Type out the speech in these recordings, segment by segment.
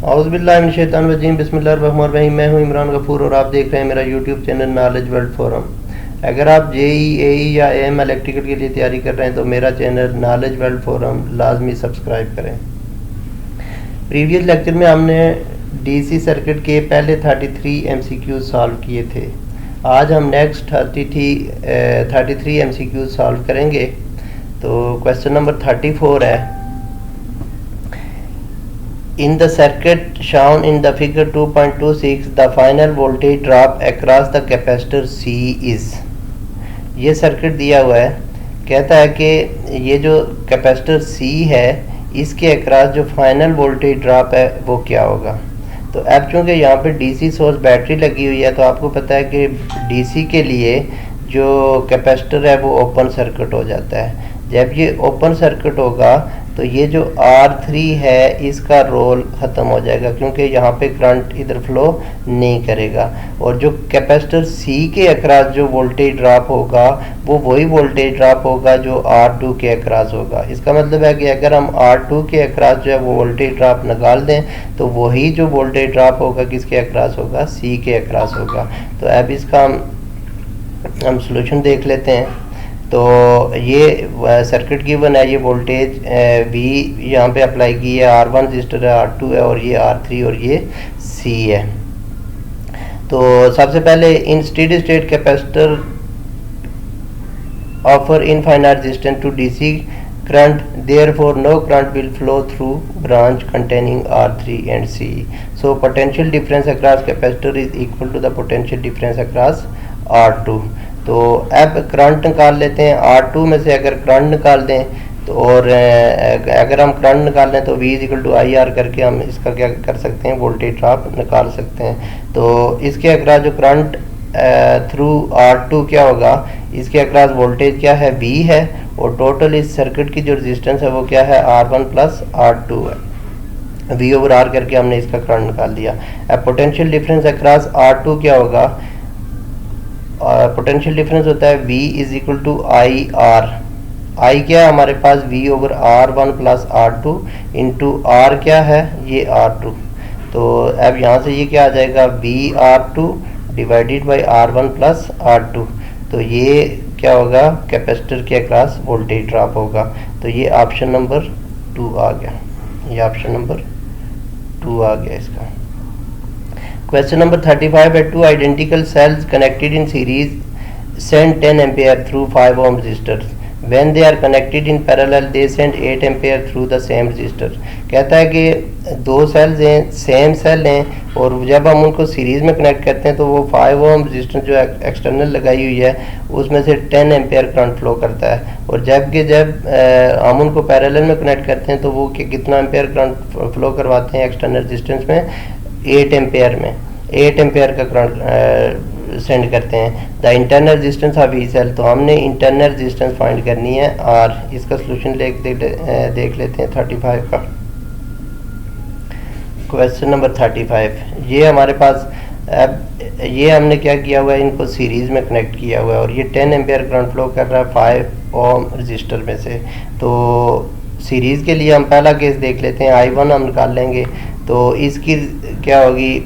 औज़ुबिल्लाहिमिनश्शैतानिर्रजीम बिस्मिल्लाहिर्रहमानिर्रहीम। मैं हूं इमरान गफूर और आप देख रहे हैं मेरा YouTube channel knowledge world forum. अगर आप जेई एई या एम इलेक्ट्रिकल के लिए तैयारी कर रहे हैं तो मेरा चैनल नॉलेज वर्ल्ड फोरम लाजमी सब्सक्राइब करें। प्रीवियस लेक्चर में हमने डीसी सर्किट के पहले 33 एमसीक्यू सॉल्व किए थे। आज हम नेक्स्ट 33 एमसीक्यू सॉल्व करेंगे। तो क्वेश्चन नंबर 34 है, in the circuit shown in the figure 2.26 the final voltage drop across the capacitor C is। ये सर्किट दिया हुआ है, कहता है कि ये जो कैपेसिटर C है इसके अक्रॉस जो फाइनल वोल्टेज ड्रॉप है वो क्या होगा। तो अब चूँकि यहाँ पे डीसी सोर्स बैटरी लगी हुई है तो आपको पता है कि डीसी के लिए जो कैपेसिटर है वो ओपन सर्किट हो जाता है। जब ये ओपन सर्किट होगा तो ये जो R3 है इसका रोल ख़त्म हो जाएगा क्योंकि यहाँ पे करंट इधर फ्लो नहीं करेगा, और जो कैपेसिटर C के अक्रॉस जो वोल्टेज ड्रॉप होगा वो वही वोल्टेज ड्रॉप होगा जो R2 के अक्रॉस होगा। इसका मतलब है कि अगर हम R2 के अक्रॉस जो है वो वोल्टेज ड्रॉप निकाल दें तो वही जो वोल्टेज ड्रॉप होगा किसके अक्रॉस होगा, C के अक्रॉस होगा। तो अब इसका हम सॉल्यूशन देख लेते हैं। तो ये सर्किट गिवन है, ये वोल्टेज V यहाँ पे अप्लाई की है, R1 रजिस्टर है, R2 है और ये R3 और ये C है। तो सबसे पहले in steady state capacitor offer infinite resistance to DC current, therefore no current will flow through branch containing R3 and C. So potential difference across capacitor is equal to the potential difference across R2। तो अब current निकाल लेते हैं। R2 में से अगर current निकाल दें तो और अगर हम करंट निकाल लें तो V = IR करके हम इसका क्या कर सकते हैं, वोल्टेज ड्रॉप निकाल सकते हैं। तो इसके अक्रॉस जो करंट थ्रू R2 क्या होगा, इसके अक्रॉस वोल्टेज क्या है, V है, और टोटल इस सर्किट की जो रेजिस्टेंस है वो क्या है, R1 + R2 है। V/R करके हमने इसका करंट निकाल दिया। अब पोटेंशियल डिफरेंस अक्रॉस R2 क्या होगा, पोटेंशियल डिफरेंस होता है V = IR। I क्या है हमारे पास, V/R1 + R2 इंटू R क्या है, ये R2। तो अब यहाँ से ये क्या आ जाएगा, VR2 divided by R1 + R2। तो ये क्या होगा, कैपेसिटर के अक्रॉस वोल्टेज ड्रॉप होगा। तो ये ऑप्शन नंबर 2 आ गया, ये ऑप्शन नंबर 2 आ गया इसका। Question number 35 है, two identical cells connected in series send 10 ampere through 5 ohm resistors. When they are connected in parallel they send 8 ampere through the same resistor। कहता है कि दो सेल्स हैं, सेम सेल हैं, और जब हम उनको सीरीज में कनेक्ट करते हैं तो वो 5 ओम रेजिस्टेंस जो एक्सटर्नल लगाई हुई है उसमें से 10 एम्पेयर करंट फ्लो करता है, और जब हम उनको पैरेलल में कनेक्ट करते हैं तो वो कितना एम्पेयर करंट फ्लो करवाते हैं एक्सटर्नल रेजिस्टेंस में, 8 एम्पेयर का करंट सेंड करते हैं। The internal resistance of E cell, तो हमने इंटरनल रेजिस्टेंस फाइंड करनी है R। इसका सोल्यूशन देख लेते हैं 35 का। क्वेश्चन नंबर 35, ये हमारे पास अब ये हमने क्या किया हुआ है, इनको सीरीज़ में कनेक्ट किया हुआ है और ये 10 एम्पेयर करंट फ्लो कर रहा है 5 ओम रजिस्टर में से। तो सीरीज़ के लिए हम पहला केस देख लेते हैं, I1 हम निकाल लेंगे। तो इसकी क्या होगी,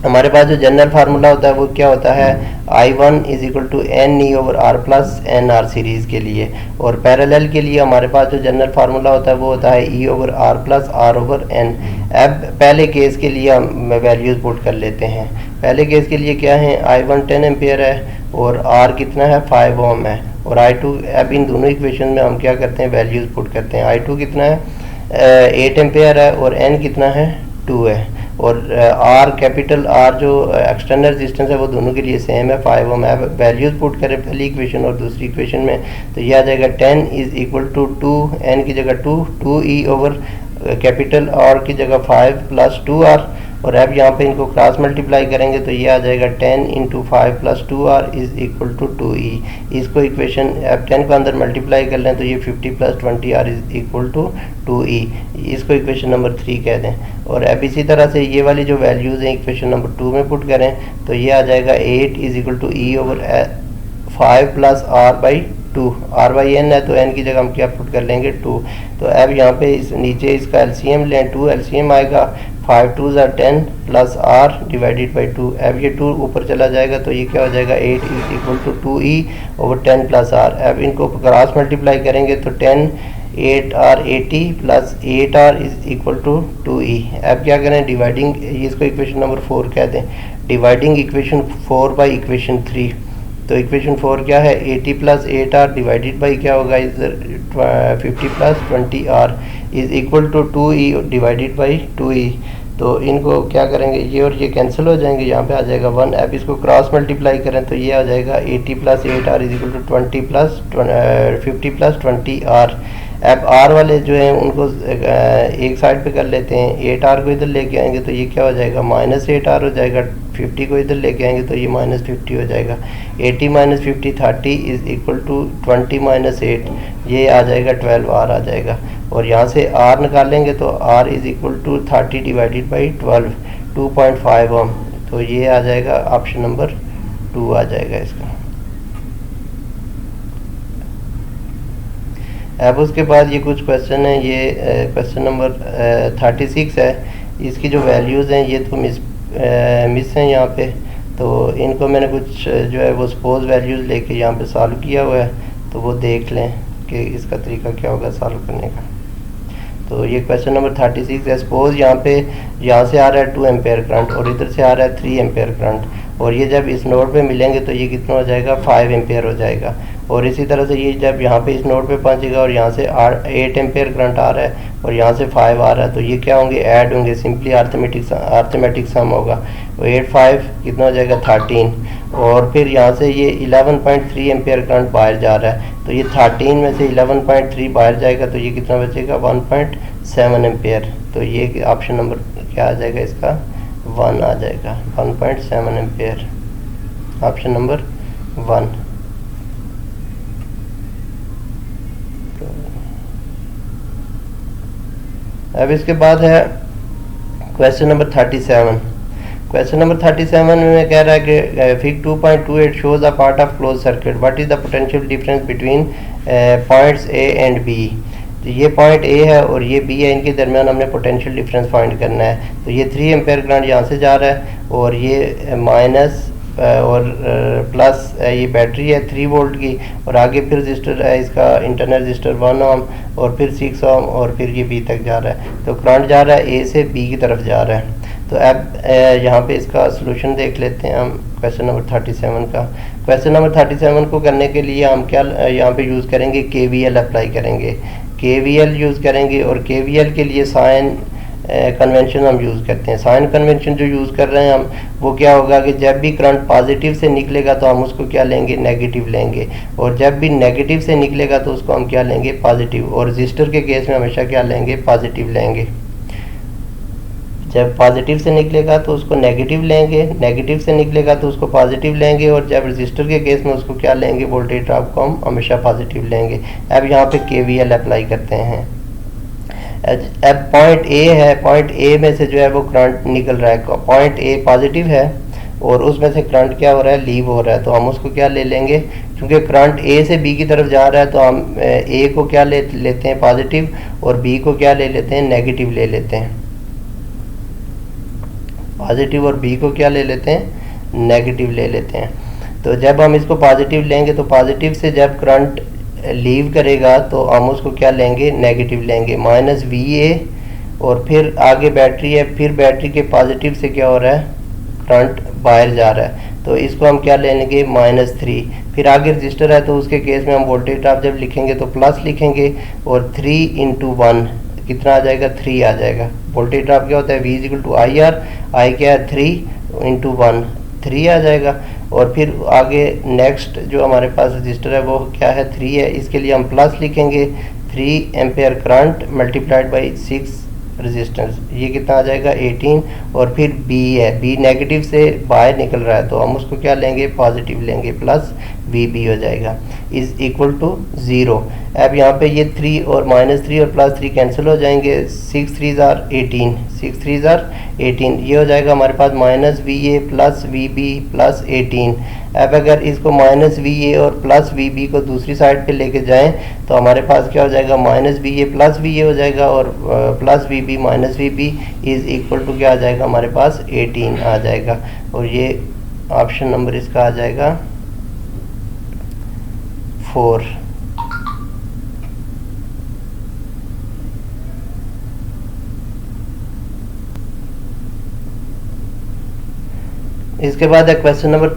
हमारे पास जो जनरल फार्मूला होता है वो क्या होता है, I1 = NE/R + NR सीरीज़ के लिए, और पैरेलल के लिए हमारे पास जो जनरल फार्मूला होता है वो होता है E/R + R/N। अब पहले केस के लिए हम वैल्यूज़ पुट कर लेते हैं। पहले केस के लिए क्या है, I1 10 एम्पेयर है और R कितना है, 5 ओम है, और I2, अब इन दोनों इक्वेशन में हम क्या करते हैं, वैल्यूज़ पुट करते हैं। I2 कितना है, 8 एम्पेयर है, और N कितना है, 2 है, और R कैपिटल R जो एक्सटर्नल रेजिस्टेंस है वो दोनों के लिए सेम है, 5 ओम है। वैल्यूज पुट करें पहली इक्वेशन और दूसरी इक्वेशन में तो ये आ जाएगा 10 = 2, N की जगह 2E/, कैपिटल R की जगह 5 + 2R, और अब यहाँ पे इनको क्रॉस मल्टीप्लाई करेंगे तो ये आ जाएगा 10 × 5 + 2R = 2E। इसको इक्वेशन अब 10 को अंदर मल्टीप्लाई कर लें तो ये 50 + 20R = 2E। इसको इक्वेशन नंबर 3 कह दें, और अब इसी तरह से ये वाली जो वैल्यूज़ हैं इक्वेशन नंबर 2 में पुट करें तो ये आ जाएगा 8 = E/5 + R/2। 2, R/N है तो n की जगह हम क्या पुट कर लेंगे 2। तो अब यहाँ पे इस नीचे इसका एलसीएम लें, 2 एलसीएम आएगा, 5 2s are 10 plus r divided by 2। अब ये 2 ऊपर चला जाएगा तो ये क्या हो जाएगा 8 is equal to 2e over 10 plus r। अब इनको क्रॉस मल्टीप्लाई करेंगे तो 10 8r 80 plus 8r is equal to 2e। अब क्या करें, डिवाइडिंग, इसको इक्वेशन नंबर 4 कह दें, डिवाइडिंग इक्वेशन 4 बाई इक्वेशन 3। तो इक्वेशन 4 क्या है, 80 प्लस 8r डिवाइडेड बाई क्या होगा इधर 50 plus 20r is equal to 2e divided by 2e। तो इनको क्या करेंगे, ये और ये कैंसिल हो जाएंगे, यहाँ पे आ जाएगा 1। अब इसको क्रॉस मल्टीप्लाई करें तो ये आ जाएगा 80 plus 8r is equal to 20 plus 50 plus 20r। अब r वाले जो हैं उनको एक साइड पे कर लेते हैं, 8r को इधर लेके आएंगे तो ये क्या हो जाएगा माइनस 8r हो जाएगा, 50 को इधर लेके आएंगे तो ये माइनस 50 हो जाएगा। 80 minus 50 30 is equal to 20 minus 8, ये आ जाएगा 12r आ जाएगा। और यहाँ से r निकालेंगे तो r is equal to 30 divided by 12, 2.5 ohm. तो ये आ जाएगा ऑप्शन नंबर 2 आ जाएगा इसका। अब उसके बाद ये कुछ क्वेश्चन है, ये क्वेश्चन नंबर 36 है। इसकी जो वैल्यूज़ हैं ये तो मिस हैं यहाँ पे, तो इनको मैंने कुछ जो है वो सपोज वैल्यूज़ लेके यहाँ पे सॉल्व किया हुआ है, तो वो देख लें कि इसका तरीका क्या होगा सॉल्व करने का। तो ये क्वेश्चन नंबर 36 है। सपोज यहाँ से आ रहा है 2 एम्पेयर करंट और इधर से आ रहा है 3 एम्पेयर करंट, और ये जब इस नोड पे मिलेंगे तो ये कितना हो जाएगा 5 एम्पेयर हो जाएगा। और इसी तरह से ये जब यहाँ पे इस नोड पे पहुँचेगा और यहाँ से 8 एम्पेयर करंट आ रहा है और यहाँ से 5 आ रहा है, तो ये क्या होंगे, ऐड होंगे, सिंपली अर्थमेटिक सम होगा। तो 8 5 कितना हो जाएगा 13, और फिर यहाँ से ये 11.3 एम्पेयर करंट बाहर जा रहा है, तो ये 13 में से 11.3 बाहर जाएगा तो ये कितना बचेगा 1.7 एम्पेयर। तो ये ऑप्शन नंबर क्या आ जाएगा इसका 1 आ जाएगा, 1.7 एम्पेयर, ऑप्शन नंबर 1। अब इसके बाद है क्वेश्चन नंबर 37। क्वेश्चन नंबर 37 में कह रहा है कि fig 2.28 shows a part of close circuit, what is the potential difference between points A and B. तो ये पॉइंट ए है और ये बी है, इनके दरमियान हमने पोटेंशियल डिफरेंस फाइंड करना है। तो ये 3 एम्पेयर करंट यहाँ से जा रहा है और ये माइनस और प्लस ये बैटरी है 3 वोल्ट की, और आगे फिर रजिस्टर है इसका इंटरनल रजिस्टर 1 ओम और फिर 6 ओम और फिर ये बी तक जा रहा है। तो करंट जा रहा है ए से बी की तरफ जा रहा है। तो अब यहाँ पे इसका सलूशन देख लेते हैं हम क्वेश्चन नंबर 37 का। क्वेश्चन नंबर 37 को करने के लिए हम क्या यहाँ पे यूज़ करेंगे, KVL अप्लाई करेंगे, KVL यूज़ करेंगे। और KVL के लिए साइन कन्वेंशन हम यूज़ करते हैं। साइन कन्वेंशन जो यूज़ कर रहे हैं हम, वो क्या होगा कि जब भी करंट पॉजिटिव से निकलेगा तो हम उसको क्या लेंगे, नेगेटिव लेंगे, और जब भी नेगेटिव से निकलेगा तो उसको हम क्या लेंगे, पॉजिटिव। और रजिस्टर के केस में हमेशा क्या लेंगे, पॉजिटिव लेंगे। जब पॉजिटिव से निकलेगा तो उसको नेगेटिव लेंगे, नेगेटिव से निकलेगा तो उसको पॉजिटिव लेंगे, और जब रजिस्टर के केस में उसको क्या लेंगे, वोल्टेज ड्रॉप को हम हमेशा पॉजिटिव लेंगे। अब यहाँ पे KVL अप्लाई करते हैं। अब पॉइंट ए है, पॉइंट ए में से जो है वो करंट निकल रहा है, पॉइंट ए पॉजिटिव है और उसमें से करंट क्या हो रहा है, लीव हो रहा है। तो हम उसको क्या ले लेंगे, क्योंकि करंट ए से बी की तरफ जा रहा है तो हम ए को क्या लेते हैं, पॉजिटिव, और बी को क्या ले लेते हैं, नेगेटिव ले लेते हैं। पॉजिटिव और बी को क्या ले लेते हैं, नेगेटिव ले लेते हैं। तो जब हम इसको पॉजिटिव लेंगे तो पॉजिटिव से जब करंट लीव करेगा तो हम उसको क्या लेंगे, नेगेटिव लेंगे, माइनस VA, और फिर आगे बैटरी है, फिर बैटरी के पॉजिटिव से क्या हो रहा है, करंट बाहर जा रहा है, तो इसको हम क्या ले लेंगे, -3। फिर आगे रजिस्टर है तो उसके केस में हम वोल्टेज ड्रॉप जब लिखेंगे तो प्लस लिखेंगे, और 3 × 1 कितना आ जाएगा, 3 आ जाएगा। वोल्टेज ड्रॉप क्या होता है, V = IR, I क्या है 3 × 1, 3 आ जाएगा। और फिर आगे नेक्स्ट जो हमारे पास रजिस्टर है वो क्या है, 3 है, इसके लिए हम प्लस लिखेंगे, 3 ampere current multiplied by 6 resistance, ये कितना आ जाएगा 18। और फिर B है, B नेगेटिव से बाहर निकल रहा है तो हम उसको क्या लेंगे, पॉजिटिव लेंगे, प्लस VB हो जाएगा, इज इक्वल टू 0। अब यहाँ पे ये 3 और -3 और +3 कैंसिल हो जाएंगे, 6 3s are 18, 6 3 ज़ार 18, ये हो जाएगा हमारे पास minus V A plus V B plus 18। अब अगर इसको माइनस वी ए और प्लस वी बी को दूसरी साइड पे लेके जाएं तो हमारे पास क्या हो जाएगा, minus V A plus V A हो जाएगा और plus V B minus V B is equal to क्या आ जाएगा हमारे पास 18 आ जाएगा। और ये ऑप्शन नंबर इसका आ जाएगा 4। इसके बाद है क्वेश्चन नंबर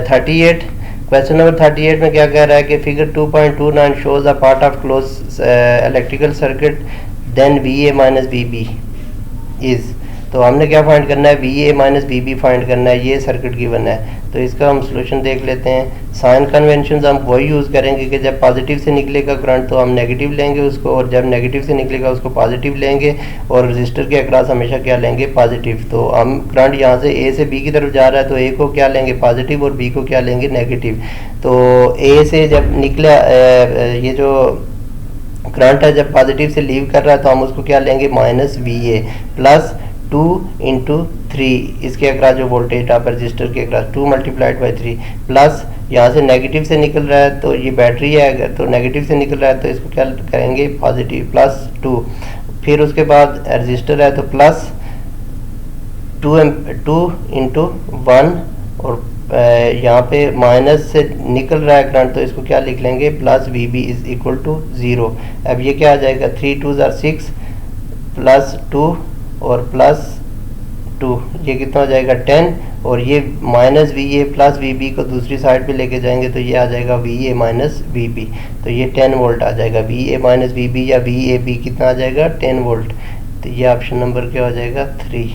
38। क्वेश्चन नंबर 38 में क्या कह रहा है कि figure 2.29 shows a part of close electrical circuit then V A minus V B is. तो हमने क्या फाइंड करना है, V A minus V B find करना है, ये सर्किट गिवन है। तो इसका हम सोल्यूशन देख लेते हैं। साइन कन्वेंशन हम वही यूज़ करेंगे कि जब पॉजिटिव से निकलेगा करंट तो हम नेगेटिव लेंगे उसको, और जब नेगेटिव से निकलेगा उसको पॉजिटिव लेंगे, और रजिस्टर के अक्रॉस हमेशा क्या लेंगे, पॉजिटिव। तो हम करंट यहाँ से ए से बी की तरफ जा रहा है तो ए को क्या लेंगे, पॉजिटिव, और बी को क्या लेंगे, नेगेटिव। तो ए से जब निकला ये जो करंट है जब पॉजिटिव से लीव कर रहा है तो हम उसको क्या लेंगे, minus V A plus 2 into 3 इसके अक्रॉस जो वोल्टेज ड्रॉप रजिस्टर के अक्रॉस 2 मल्टीप्लाइड बाई 3 प्लस यहाँ से नेगेटिव से निकल रहा है तो ये बैटरी है, अगर तो नेगेटिव से निकल रहा है तो इसको क्या करेंगे, पॉजिटिव प्लस 2। फिर उसके बाद रजिस्टर है तो प्लस 2 इंटू 1, और यहाँ पे माइनस से निकल रहा है करंट तो इसको क्या लिख लेंगे, plus V B is equal to 0। अब ये क्या आ जाएगा, 3 2 ज़ार 6 प्लस 2 और प्लस 2, ये कितना हो जाएगा 10, और ये minus V A plus V B को दूसरी साइड पे लेके जाएंगे तो ये आ जाएगा V A minus V B. तो ये 10 वोल्ट आ जाएगा, V A minus V B या वी ए बी कितना आ जाएगा, 10 वोल्ट। तो ये ऑप्शन नंबर क्या हो जाएगा, 3।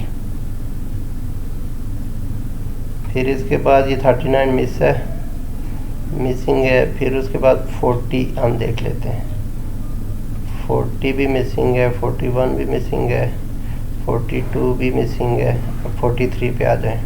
फिर इसके बाद ये 39 मिसिंग है। फिर उसके बाद 40 हम देख लेते हैं, 40 भी मिसिंग है, 41 भी मिसिंग है, 42 भी मिसिंग है। अब 43 पे आ जाएं।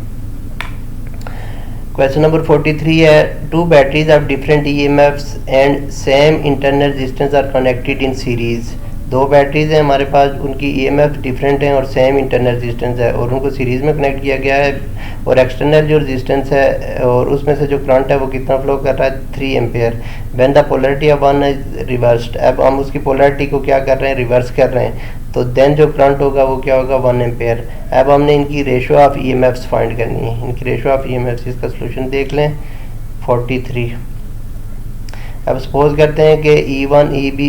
क्वेश्चन नंबर 43 है, 2 batteries of different EMFs and same internal resistance R connected in series. 2 batteries हैं हमारे पास, उनकी ईएमएफ डिफरेंट हैं और सेम इंटरनल रेजिस्टेंस है, और उनको सीरीज़ में कनेक्ट किया गया है, और एक्सटर्नल जो रेजिस्टेंस है और उसमें से जो करंट है वो कितना फ्लो कर रहा है, 3 ampere. When the polarity of one is reversed, अब हम उसकी पोलैरिटी को क्या कर रहे हैं, रिवर्स कर रहे हैं, तो देन जो करंट होगा वो क्या होगा, 1 एम्पेयर। अब हमने इनकी रेशो ऑफ ईएमएफ्स फाइंड करनी है, इनकी रेशो ऑफ ईएमएफ्स, इसका सोल्यूशन देख लें। 43। अब सपोज करते हैं कि E1 EB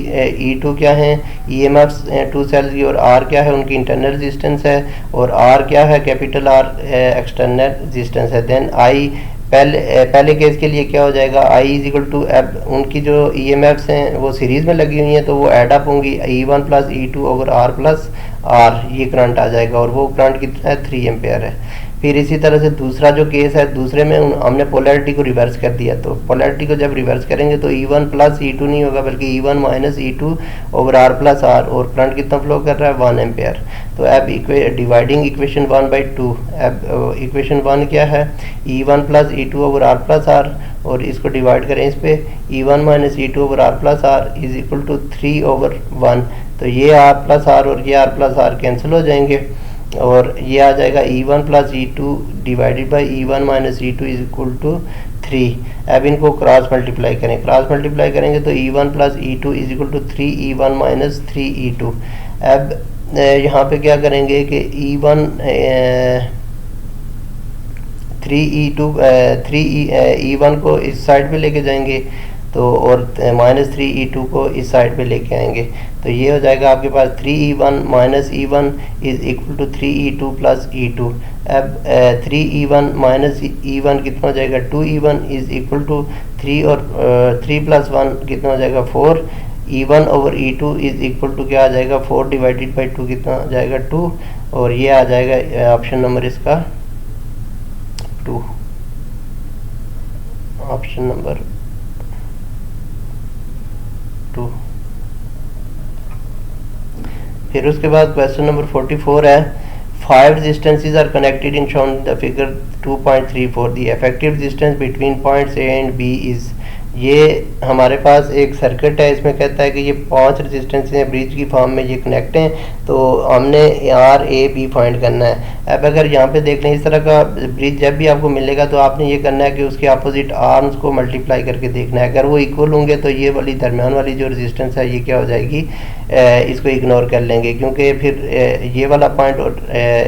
E2 क्या है, EMFs 2 सेल्स की, और R क्या है, उनकी इंटरनल रेजिस्टेंस है, और R क्या है, कैपिटल R एक्सटर्नल रेजिस्टेंस है। देन I पहले केस के लिए क्या हो जाएगा, I इज इक्वल टू, अब उनकी जो EMFs हैं वो सीरीज़ में लगी हुई हैं तो वो ऐड अप होंगी, E1 plus E2 over R plus R, ये करंट आ जाएगा, और वो करंट कितना है, 3 एम्पेयर है। फिर इसी तरह से दूसरा जो केस है, दूसरे में हमने पोलैरिटी को रिवर्स कर दिया, तो पोलैरिटी को जब रिवर्स करेंगे तो E1 प्लस E2 नहीं होगा बल्कि E1 minus E2 over R plus R, और करंट कितना फ्लो कर रहा है, 1 एम्पेयर। तो अब डिवाइडिंग इक्वेशन 1/2, अब इक्वेशन 1 क्या है, E1 plus E2 over R plus R, और इसको डिवाइड करें इस पे, E1 minus E2 over R plus R is equal to 3 over 1। तो ये R प्लस R और ये R प्लस R कैंसिल हो जाएंगे, और ये आ जाएगा E1 plus E2 divided by E1 minus E2 is equal to 3। अब इनको क्रॉस मल्टीप्लाई करें, क्रॉस मल्टीप्लाई करेंगे तो E1 plus E2 is equal to 3E1 minus 3E2। अब यहाँ पे क्या करेंगे कि E1 3E1 को इस साइड पे लेके जाएंगे, तो और माइनस 3E2 को इस साइड पे लेके आएंगे, तो ये हो जाएगा आपके पास 3E1 minus E1 is equal to 3E2 plus E2। अब 3E1 माइनस E1 कितना हो जाएगा, 2E1 इज इक्वल टू 3, और 3 प्लस 1 कितना हो जाएगा, 4। E1 over E2 is equal to क्या आ जाएगा, 4 डिवाइडेड बाई 2 कितना आ जाएगा, 2, और ये आ जाएगा ऑप्शन नंबर इसका 2, ऑप्शन नंबर 2। फिर उसके बाद क्वेश्चन नंबर 44 है, 5 resistances are connected in shown in the figure 2.34. The effective resistance between points A and B is ये हमारे पास एक सर्किट है, इसमें कहता है कि ये 5 रेजिस्टेंस हैं ब्रिज की फॉर्म में, ये कनेक्ट हैं, तो हमने आर ए बी फाइंड करना है। अब अगर यहाँ पे देख लें इस तरह का ब्रिज जब भी आपको मिलेगा तो आपने ये करना है कि उसके अपोजिट आर्म्स को मल्टीप्लाई करके देखना है। अगर वो इक्वल होंगे तो ये वाली दरमियान वाली जो रेजिस्टेंस है ये क्या हो जाएगी, इसको इग्नोर कर लेंगे, क्योंकि फिर ये वाला पॉइंट और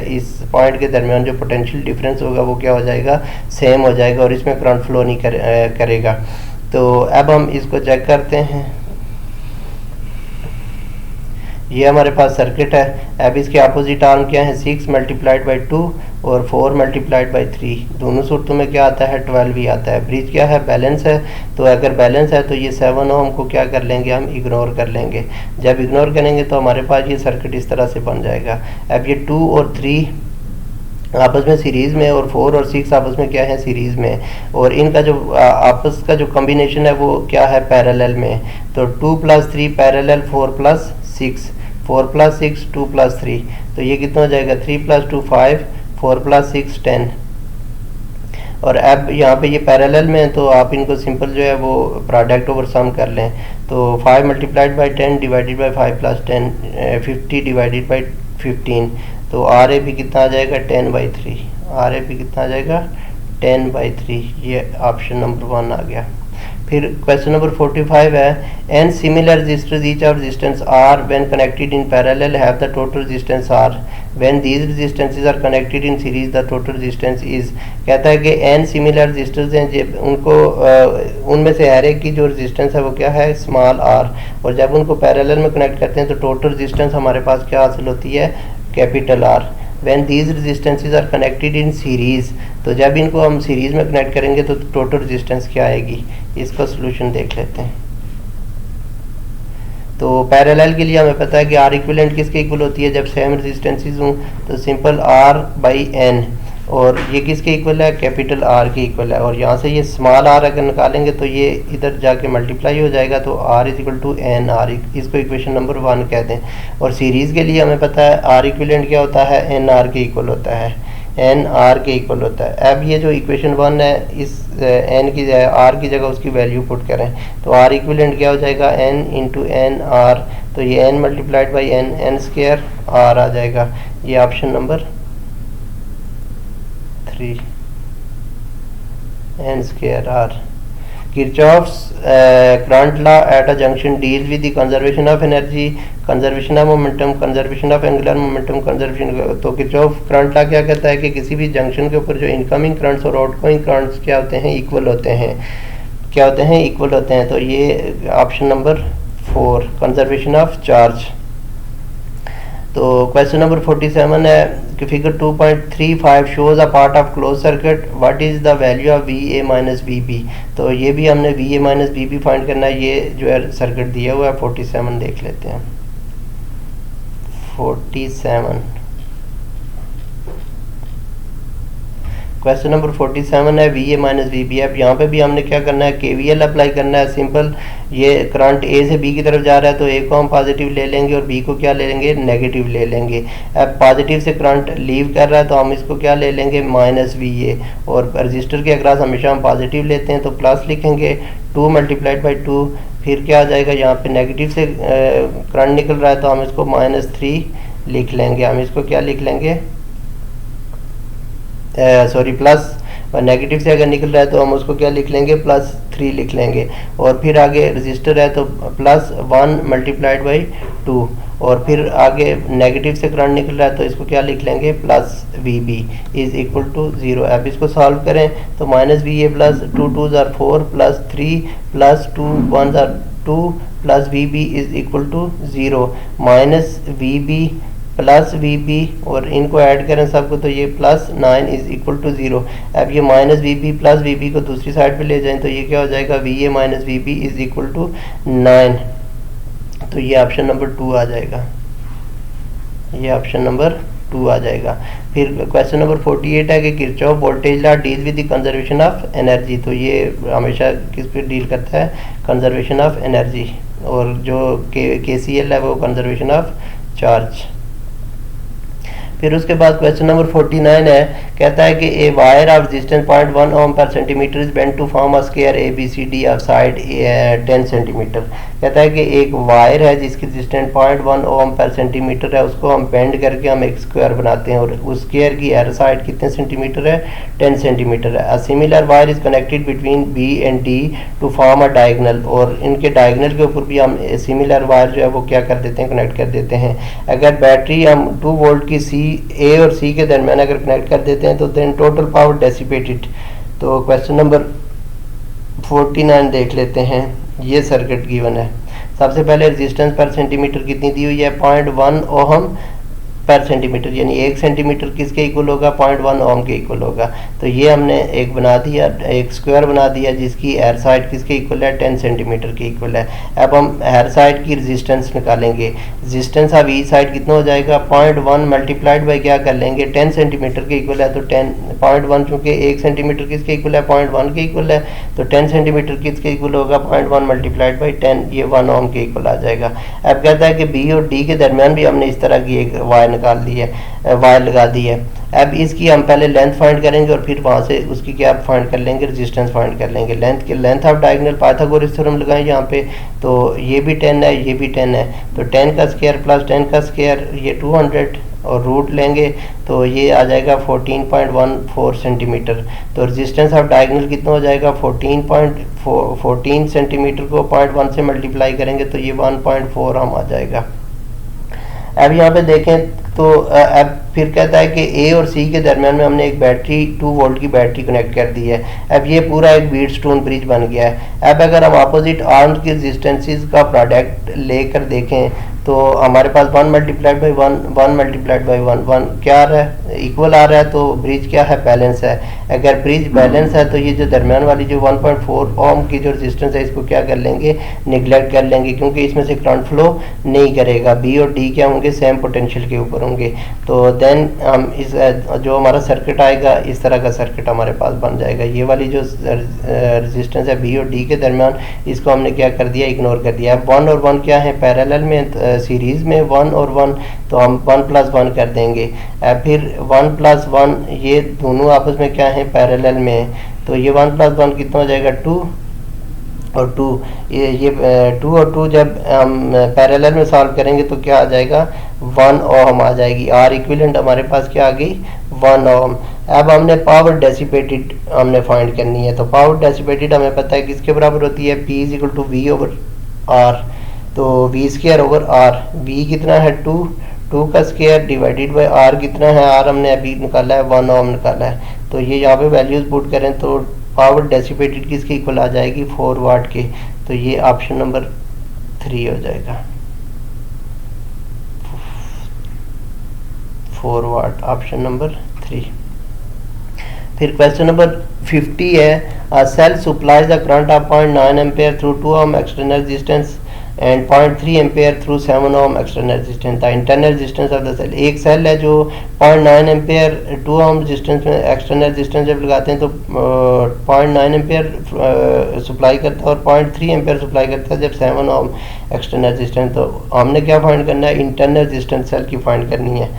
इस पॉइंट के दरमियान जो पोटेंशियल डिफरेंस होगा वो क्या हो जाएगा, सेम हो जाएगा और इसमें करंट फ्लो नहीं करेगा। तो अब हम इसको चेक करते हैं। ये हमारे पास सर्किट है। अब इसके अपोजिट आर्म क्या है, 6 मल्टीप्लाइड बाई 2 और 4 मल्टीप्लाइड बाई 3, दोनों सूरतों में क्या आता है, 12 ही आता है। ब्रिज क्या है, बैलेंस है, तो अगर बैलेंस है तो ये 7 ओम को क्या कर लेंगे, हम इग्नोर कर लेंगे। जब इग्नोर करेंगे तो हमारे पास ये सर्किट इस तरह से बन जाएगा। अब ये 2 और 3 आपस में सीरीज़ में और 4 और 6 आपस में क्या है, सीरीज़ में, और इनका जो आपस का जो कॉम्बिनेशन है वो क्या है, पैरेलल में। तो 2 + 3 पैरेलल 4 + 6, 4 + 6 2 + 3, तो ये कितना हो जाएगा, 3 + 2 5, 4 + 6 10। और अब यहाँ पे ये पैरेलल में है तो आप इनको सिंपल जो है वो प्रोडक्ट ओवर सम कर लें। तो 5 multiplied by 10 divided by 5 + 10 50 divided by 15, तो आर ए भी कितना आ जाएगा, 10/3। आर ए भी कितना आ जाएगा, 10/3। ये ऑप्शन नंबर 1 आ गया। फिर क्वेश्चन नंबर 45 है, N similar resistors each of resistance R when connected in parallel have the total resistance R, when these resistances are connected in series the total resistance is. कहता है कि N similar resistors हैं, उनको उनमें से हर एक की जो रेजिस्टेंस है वो क्या है, स्मॉल आर, और जब उनको पैरेलल में कनेक्ट करते हैं तो टोटल रेजिस्टेंस हमारे पास क्या हासिल होती है, capital R. When these resistances are connected in series, तो जब इनको हम सीरीज में कनेक्ट करेंगे तो टोटल रेजिस्टेंस क्या आएगी, इसका सोल्यूशन देख लेते हैं। तो पैरेलल के लिए हमें पता है कि आर इक्विवेलेंट किसके इक्वल होती है, जब सेम रेजिस्टेंसेस हों तो सिंपल R/N, और ये किसके इक्वल है, कैपिटल आर के इक्वल है। और यहाँ से ये स्मॉल आर अगर निकालेंगे तो ये इधर जाके मल्टीप्लाई हो जाएगा, तो R = NR, इसको इक्वेशन नंबर 1 कहते हैं। और सीरीज़ के लिए हमें पता है आर इक्विवेलेंट क्या होता है, NR के इक्वल होता है, NR के इक्वल होता है। अब ये जो इक्वेशन 1 है, इस N की R की जगह उसकी वैल्यू पुट करें तो R इक्विवेलेंट क्या हो जाएगा, N × NR, तो ये N multiplied by N² R आ जाएगा। ये option number 3, N² R। Kirchhoff's current law at a junction deals with the conservation of energy, conservation of momentum, conservation of angular momentum, conservation। तो Kirchhoff current law क्या कहता है कि किसी भी junction के ऊपर जो इनकमिंग करंट्स और आउटगोइंग करंट्स क्या होते हैं, इक्वल होते हैं। क्या होते हैं, इक्वल होते हैं। तो ये option number 4, conservation of charge. तो क्वेश्चन नंबर 47 है कि figure 2.35 shows a part of close circuit, what is the value of VA - VB। तो ये भी हमने VA - VB फाइंड करना है। ये जो है सर्किट दिया हुआ है 47 देख लेते हैं। 47 क्वेश्चन नंबर 47 है VA - VB। अब यहाँ पे भी हमने क्या करना है, KVL अप्लाई करना है। सिंपल, ये करंट A से B की तरफ जा रहा है तो A को हम पॉजिटिव ले लेंगे और B को क्या ले लेंगे, नेगेटिव ले लेंगे। अब पॉजिटिव से करंट लीव कर रहा है तो हम इसको क्या ले लेंगे, -VA। और रजिस्टर के अक्रॉस हमेशा हम पॉजिटिव लेते हैं तो प्लस लिखेंगे, 2 मल्टीप्लाइड बाई 2। फिर क्या आ जाएगा, यहाँ पे नेगेटिव से करंट निकल रहा है तो हम इसको -3 लिख लेंगे। हम इसको क्या लिख लेंगे, सॉरी प्लस, नेगेटिव से अगर निकल रहा है तो हम उसको क्या लिख लेंगे, +3 लिख लेंगे। और फिर आगे रजिस्टर है तो +1 मल्टीप्लाइड बाई 2। और फिर आगे नेगेटिव से करंट निकल रहा है तो इसको क्या लिख लेंगे, +VB = 0। अब इसको सॉल्व करें तो -VA + 2 2s are 4 +3 +2 1s are 2 +VB = 0, -VB +VB, और इनको ऐड करें सबको तो ये +9 = 0। अब ये -VB +VB को दूसरी साइड पे ले जाएं तो ये क्या हो जाएगा, VA - VB = 9। तो ये ऑप्शन नंबर 2 आ जाएगा। ये ऑप्शन नंबर 2 आ जाएगा। फिर क्वेश्चन नंबर 48 है कि Kirchhoff voltage law deal with the conservation of energy. तो ये हमेशा किस पे डील करता है, कंजर्वेशन ऑफ एनर्जी। और जो KCL है वो कंजर्वेशन ऑफ चार्ज। फिर उसके बाद क्वेश्चन नंबर 49 है, कहता है कि a wire of resistance 0.1 ohm per centimetre is bent to form a square A B C D of side 10 centimetre. कहता है कि एक वायर है जिसकी रेजिस्टेंस 0.1 ओम पर सेंटीमीटर है, उसको हम बेंड करके हम एक स्क्वायर बनाते हैं और उस स्क्वायर की एर साइड कितने सेंटीमीटर है, 10 सेंटीमीटर है। A similar wire is connected between B and D to form a diagonal, और इनके डायगोनल के ऊपर भी हम सिमिलर वायर जो है वो क्या कर देते हैं, कनेक्ट कर देते हैं। अगर बैटरी हम 2 वोल्ट की सी ए और सी के दरमियान अगर कनेक्ट कर देते हैं तो देन टोटल पावर डेसिपेटेड। तो क्वेश्चन नंबर 49 देख लेते हैं। ये सर्किट गिवन है। सबसे पहले रेजिस्टेंस पर सेंटीमीटर कितनी दी हुई है, 0.1 ओहम पर सेंटीमीटर, यानी 1 सेंटीमीटर किसके इक्वल होगा, 0.1 ओम के इक्वल होगा। तो ये हमने एक बना दिया, एक स्क्वायर बना दिया जिसकी एर साइड किसके इक्वल है, 10 सेंटीमीटर के इक्वल है। अब हम एर साइड की रेजिस्टेंस निकालेंगे। रेजिस्टेंस अब ई साइड कितना हो जाएगा, 0.1 मल्टीप्लाइड बाई क्या कर लेंगे, 10 सेंटीमीटर के इक्वल है। तो 0.1 चूँकि 1 सेंटीमीटर किसके इक्वल है, 0.1 के इक्वल है, तो 10 सेंटीमीटर किसके इक्वल होगा, 0.1 मल्टीप्लाइड बाई 10, ये 1 ओम के इक्वल आ जाएगा। अब कहता है कि बी और डी के दरमियान भी हमने इस तरह की एक वायर निकाल दी है, वायर लगा दी है। अब इसकी हम पहले लेंथ फाइंड करेंगे और फिर वहाँ से उसकी क्या फाइंड कर लेंगे, रेजिस्टेंस फाइंड कर लेंगे। Length of diagonal Pythagoras theorem लगाएं यहाँ पे, तो ये भी 10 है, ये भी 10 है, तो 10 का स्क्वायर प्लस 10 का स्क्वायर ये 200 और रूट लेंगे तो ये आ जाएगा 14.14 सेंटीमीटर। तो रेजिस्टेंस ऑफ डायगोनल कितना हो जाएगा, 14 सेंटीमीटर को 0.1 से मल्टीप्लाई करेंगे तो ये 1.4 हम आ जाएगा। अब यहाँ पे देखें तो अब फिर कहता है कि ए और सी के दरमियान में हमने एक बैटरी 2 वोल्ट की बैटरी कनेक्ट कर दी है। अब ये पूरा एक व्हीटस्टोन ब्रिज बन गया है। अब अगर हम अपोजिट आर्म्स की रेजिस्टेंसेस का प्रोडक्ट लेकर देखें तो हमारे पास 1 मल्टीप्लाइड बाई 1 मल्टीप्लाइड बाई 1 क्या आ रहा है, इक्वल आ रहा है, तो ब्रिज क्या है, बैलेंस है। अगर ब्रिज बैलेंस है तो ये जो दरमियान वाली जो 1.4 ओम की जो रेजिस्टेंस है इसको क्या कर लेंगे, निगलेक्ट कर लेंगे, क्योंकि इसमें से करंट फ्लो नहीं करेगा। बी और डी क्या होंगे, सेम पोटेंशियल के ऊपर होंगे। तो देन हम इस जो हमारा सर्किट आएगा इस तरह का सर्किट हमारे पास बन जाएगा। ये वाली जो रेजिस्टेंस है बी और डी के दरमियान, इसको हमने क्या कर दिया, इग्नोर कर दिया। 1 और 1 क्या है, पैरेलल में सीरीज में 1 और 1, तो हम 1 प्लस 1 कर देंगे। फिर 1 प्लस 1 ये दोनों आपस में क्या है, पैरेलल में, तो ये 1 प्लस 1 कितना हो जाएगा, 2 और 2, ये 2 और 2 जब हम पैरेलल में सॉल्व करेंगे तो क्या आ जाएगा, 1 ओम आ जाएगी। आर इक्विवेलेंट हमारे पास क्या आ गई, 1 ओम। अब हमने पावर डेसिपेटेड हमने फाइंड करनी है। तो पावर डेसिपेटेड हमें पता है किसके बराबर होती है, P is equal to V over R. तो V square over R, V कितना है 2 का स्क्वायर डिवाइडेड बाई आर कितना है, आर हमने अभी निकाला है 1 ओम निकाला है। तो ये यहाँ पे वैल्यूज पुट करें तो पावर डेसिपेटेड किसके इक्वल आ जाएगी, 4 वाट के। तो ये ऑप्शन नंबर 3 हो जाएगा, 4 वाट, ऑप्शन नंबर 3। फिर क्वेश्चन नंबर 50 है, cell supplies the current of 0.9 ampere through 2 ohm external resistance and 0.3 ampere through 7 ohm external resistance. The internal resistance of the cell, एक सेल है जो 0.9 एम्पेयर 2 ओम रेजिस्टेंस में external resistance जब लगाते हैं तो 0.9 एम्पेयर सप्लाई करता है और 0.3 एम्पेयर सप्लाई करता है जब 7 ओम एक्सटर्नल रेजिस्टेंस। तो हमने क्या फाइंड करना है, इंटरनल रेजिस्टेंस सेल की फाइंड करनी है।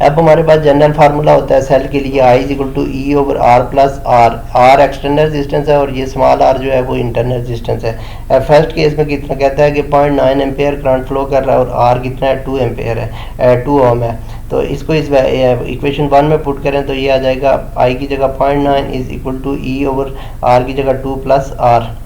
अब हमारे पास जनरल फार्मूला होता है सेल के लिए, I is equal to E over R plus R. R external resistance है और ये स्मॉल आर जो है वो इंटरनल रेजिस्टेंस है। फर्स्ट केस में कितना कहता है कि 0.9 एम्पेयर करंट फ्लो कर रहा है और आर कितना है, 2 एम्पेयर है, 2 ओम है। तो इसको इस इक्वेशन 1 में पुट करें तो ये आ जाएगा I की जगह 0.9 is equal to E over R की जगह 2 प्लस आर।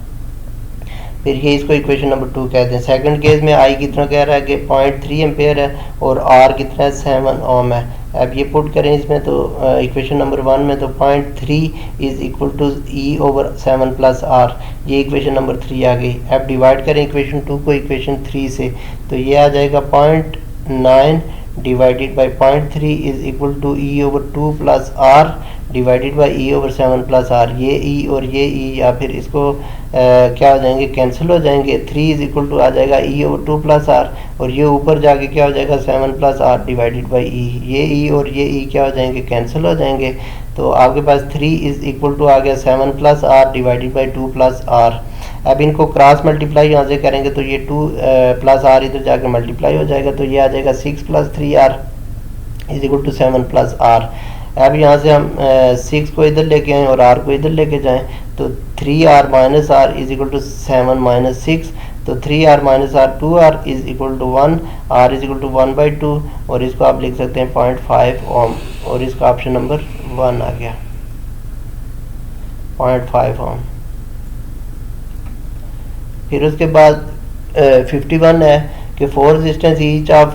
फिर ये इसको इक्वेशन नंबर 2 कहते हैं। सेकंड केस में आई कितना कह रहा है कि 0.3 एम्पेयर है और आर कितना है, 7 ओम है। अब ये पुट करें इसमें तो इक्वेशन नंबर 1 में तो 0.3 is equal to E over 7 plus R, ये इक्वेशन नंबर 3 आ गई। अब डिवाइड करें इक्वेशन 2 को इक्वेशन 3 से तो ये आ जाएगा 0.9 divided by 0.3 is equal to E over 2 plus R divided by E over 7 plus R. ये ई और ये ई या फिर इसको क्या हो जाएंगे, कैंसिल हो जाएंगे। 3 इज इक्वल टू आ जाएगा ई ओवर 2 प्लस आर और ये ऊपर जाके क्या हो जाएगा 7 प्लस आर डिवाइडेड बाई ई। ये ई और ये ई क्या हो जाएंगे, कैंसिल हो जाएंगे। तो आपके पास 3 इज इक्वल टू आ गया 7 plus R divided by 2 plus R. अब इनको क्रॉस मल्टीप्लाई यहाँ से करेंगे तो ये 2 प्लस आर इधर जाके मल्टीप्लाई हो जाएगा, तो ये आ जाएगा 6 plus 3r is equal to 7 plus R. अब यहाँ से हम 6 को इधर लेके आएँ और r को इधर लेके जाएं, तो 3r minus R is equal to 7 minus 6, तो 3r minus R 2r is equal to 1, r is equal to 1/2, और इसको आप लिख सकते हैं 0.5 ओम, और इसका ऑप्शन नंबर 1 आ गया, 0.5 ओम। फिर उसके बाद 51 है कि 4 resistance each of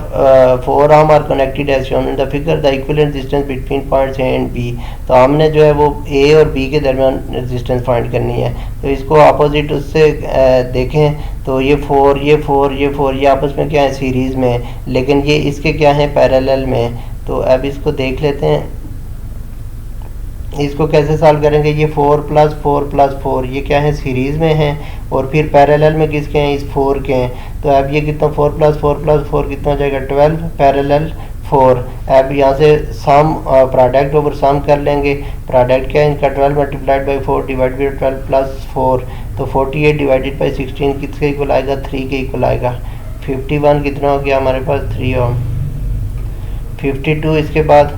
4 arm R connected as shown in the figure, the equivalent resistance between points A and B. तो हमने जो है वो ए और बी के दरमियान रेजिस्टेंस फाइंड करनी है, तो इसको अपोजिट उससे देखें तो ये 4 ये आपस में क्या है, सीरीज़ में, लेकिन ये इसके क्या है, पैरेलल में। तो अब इसको देख लेते हैं, इसको कैसे सॉल्व करेंगे। ये 4 प्लस 4 प्लस 4 ये क्या है, सीरीज़ में है, और फिर पैरेलल में किसके हैं, इस 4 के हैं। तो अब ये कितना 4 प्लस 4 प्लस 4 कितना हो जाएगा, 12 पैरेलल 4। अब यहाँ से सम प्रोडक्ट ओवर सम कर लेंगे, प्रोडक्ट क्या है इनका 12 multiplied by 4 divide by 12 plus 4, तो 48 डिवाइडेड बाई 16 किसके इक्वल आएगा, 3 के इक्वल आएगा। 51 कितना हो गया हमारे पास, 3 ओम। 52 इसके बाद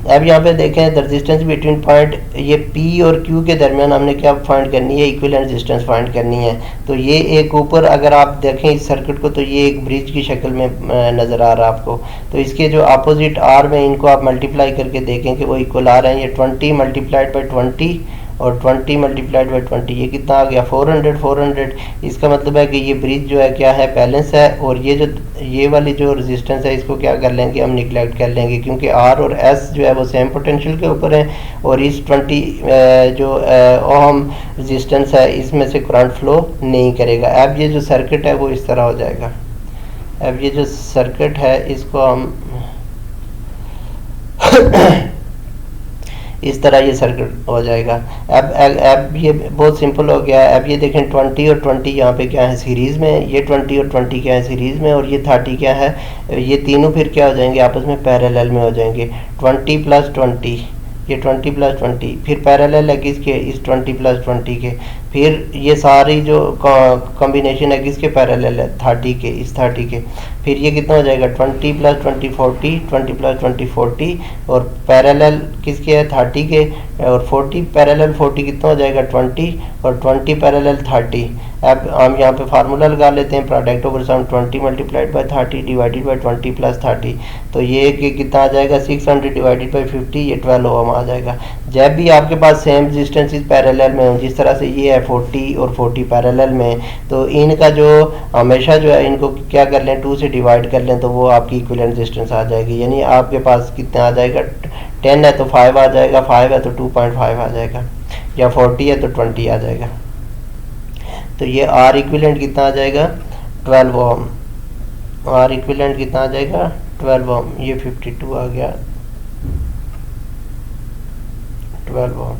अब यहाँ पे देखें, द रेजिस्टेंस बिटवीन पॉइंट ये P और Q के दरमियान हमने क्या फाइंड करनी है, इक्विवेलेंट रेजिस्टेंस फाइंड करनी है। तो ये एक ऊपर अगर आप देखें इस सर्किट को, तो ये एक ब्रिज की शक्ल में नज़र आ रहा है आपको, तो इसके जो अपोजिट R में इनको आप मल्टीप्लाई करके देखें कि वो इक्वल आ रहे हैं। ये 20 मल्टीप्लाइड बाई 20 और 20 मल्टीप्लाइड बाई 20 ये कितना आ गया, 400। इसका मतलब है कि ये ब्रिज जो है क्या है, बैलेंस है, और ये वाली जो रेजिस्टेंस है इसको क्या कर लेंगे, हम निगलेक्ट कर लेंगे, क्योंकि R और S जो है वो सेम पोटेंशियल के ऊपर है, और इस 20 जो ओम रेजिस्टेंस है इसमें से करंट फ्लो नहीं करेगा। अब ये जो सर्किट है वो इस तरह हो जाएगा। अब ये जो सर्किट है इसको हम इस तरह ये सर्किट हो जाएगा। अब ये बहुत सिंपल हो गया है। अब ये देखें 20 और 20 यहाँ पे क्या है, सीरीज़ में, ये 20 और 20 क्या है, सीरीज़ में, और ये 30 क्या है, ये तीनों फिर क्या हो जाएंगे, आपस में पैरेलल में हो जाएंगे। 20 प्लस 20 ये 20 प्लस 20 फिर पैरेलल है किसके, इस 20 प्लस 20 के, फिर ये सारी जो कॉम्बिनेशन है किसके पैरेलल है, 30 के, इस 30 के। फिर ये कितना हो जाएगा, 20 प्लस 20 40, 20 प्लस 20 40, और पैरेलल किसके है, 30 के, और 40 पैरेलल 40 कितना हो जाएगा, 20, और 20 पैरेलल 30। अब हम यहाँ पे फार्मूला लगा लेते हैं, product over sum 20 multiplied by 30 divided by 20 plus 30, तो ये कितना आ जाएगा, 600 डिवाइडेड बाई 50, ये 12 ओम आ जाएगा। जब भी आपके पास सेम रेजिस्टेंसेस पैरेलल में हो, जिस तरह से ये है 40 और 40 पैरेलल में, तो इनका जो हमेशा जो है इनको क्या कर लें, 2 से डिवाइड कर लें, तो वो आपकी इक्विवेलेंट रेजिस्टेंस आ जाएगी। यानी आपके पास कितना आ जाएगा, 10 है तो 5 आ जाएगा, 5 है तो 2.5 आ जाएगा, या 40 है तो 20 आ जाएगा। तो ये R इक्विवेलेंट कितना आ जाएगा, 12 ओम। R इक्विवेलेंट कितना आ जाएगा, 12 ओम। ये 52 आ गया, 12 ओम।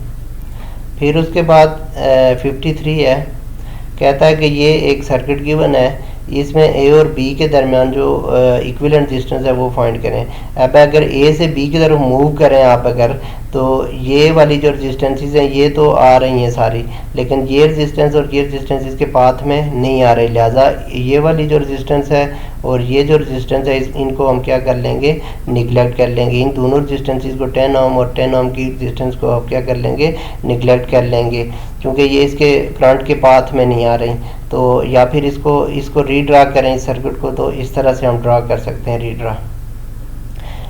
फिर उसके बाद 53 है, कहता है कि ये एक सर्किट गिवन है, इसमें ए और बी के दरमियान जो इक्विवेलेंट रेजिस्टेंस है वो फाइंड करें। अब अगर ए से बी की तरफ मूव करें आप अगर, तो ये वाली जो रेजिस्टेंसेस हैं ये तो आ रही हैं सारी, लेकिन ये रेजिस्टेंस और ये रेजिस्टेंस इसके पाथ में नहीं आ रही, लिहाजा ये वाली जो रेजिस्टेंस है और ये जो रेजिस्टेंस है इनको हम क्या कर लेंगे, निगलेक्ट कर लेंगे। इन दोनों रेजिस्टेंसेस को 10 ओम और 10 ओम की रेजिस्टेंस को आप क्या कर लेंगे, निगलेक्ट कर लेंगे, क्योंकि ये इसके करंट के पाथ में नहीं आ रही। तो या फिर इसको रीड्रा करें इस सर्किट को, तो इस तरह से हम ड्रा कर सकते हैं, रीड्रा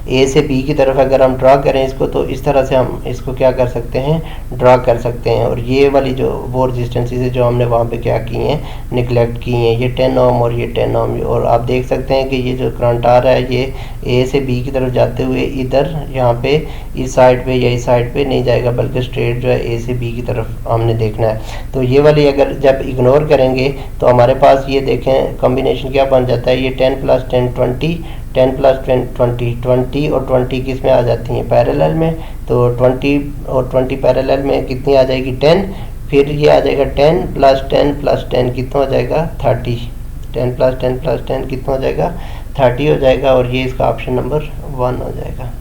ए से बी की तरफ अगर हम ड्रा करें इसको, तो इस तरह से हम इसको क्या कर सकते हैं, ड्रा कर सकते हैं। और ये वाली जो वो रेजिस्टेंसेस है जो हमने वहाँ पे क्या की हैं, निगलेक्ट की हैं, ये 10 ओम और ये 10 ओम। और आप देख सकते हैं कि ये जो करंट आ रहा है ये ए से बी की तरफ जाते हुए इधर यहाँ पे इस साइड पे या इस साइड पे नहीं जाएगा, बल्कि स्ट्रेट जो है ए से बी की तरफ हमने देखना है। तो ये वाली अगर जब इग्नोर करेंगे तो हमारे पास ये देखें कॉम्बिनेशन क्या बन जाता है, ये 10 प्लस 10 20, 10 प्लस 10 20, 20 और 20 किस में आ जाती हैं, पैरेलल में। तो 20 और 20 पैरेलल में कितनी आ जाएगी, 10। फिर ये आ जाएगा 10 प्लस 10 प्लस 10 कितना हो जाएगा, 30। 10 प्लस 10 प्लस 10 कितना हो जाएगा, 30 हो जाएगा। और ये इसका ऑप्शन नंबर 1 हो जाएगा,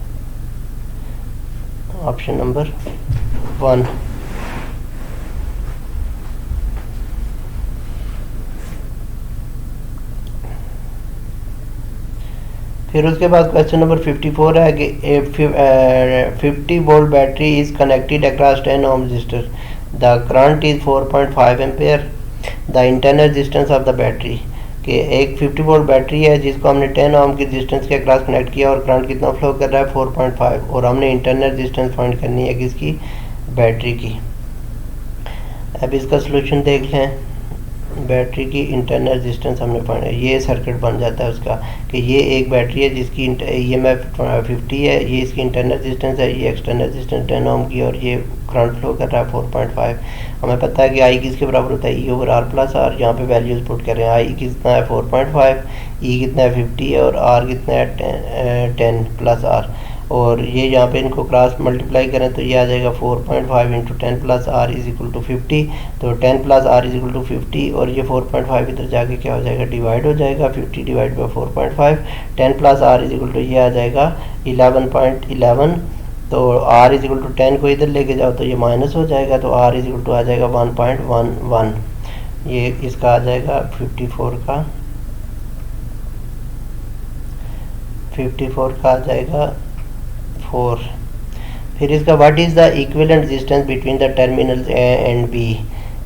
ऑप्शन नंबर 1। फिर उसके बाद क्वेश्चन नंबर 54 है कि 50 volt battery is connected across 10 ohm resistor, the current is 4.5 ampere, the internal resistance of the battery, कि एक 50 वोल्ट बैटरी है जिसको हमने 10 ओम की रेजिस्टेंस के अक्रॉस कनेक्ट किया और करंट कितना फ्लो कर रहा है 4.5, और हमने इंटरनल रेजिस्टेंस फाइंड करनी है किसकी, बैटरी की। अब इसका सलूशन देख लें। बैटरी की इंटरनल रेजिस्टेंस हमने फाइंड, ये सर्किट बन जाता है उसका कि ये एक बैटरी है जिसकी EMF 50 है, ये इसकी इंटरनल रेजिस्टेंस है, ये एक्सटर्नल रेजिस्टेंस 10 ओम की, और ये करंट फ्लो कर रहा है 4.5। हमें पता है कि आई किसके बराबर होता है, E/R प्लस आर। यहाँ पे वैल्यूज पुट करें, आई कितना है 4.5, ई कितना है 50 है, और आर कितना है 10 प्लस आर, और ये यहाँ पे इनको क्रॉस मल्टीप्लाई करें तो ये आ जाएगा 4.5 into 10 plus R is equal to 50, तो 10 plus R is equal to 50, और ये 4.5 इधर जाके क्या हो जाएगा, डिवाइड हो जाएगा, 50 divide by 4.5, 10 plus R is equal to ये आ जाएगा 11.11, तो आर इज इक्वल टू 10 को इधर लेके जाओ तो ये माइनस हो जाएगा, तो आर इज इक्वल टू आ जाएगा 1.11, ये इसका आ जाएगा 54 का आ जाएगा 4। फिर इसका what is the equivalent resistance between the terminals A and B,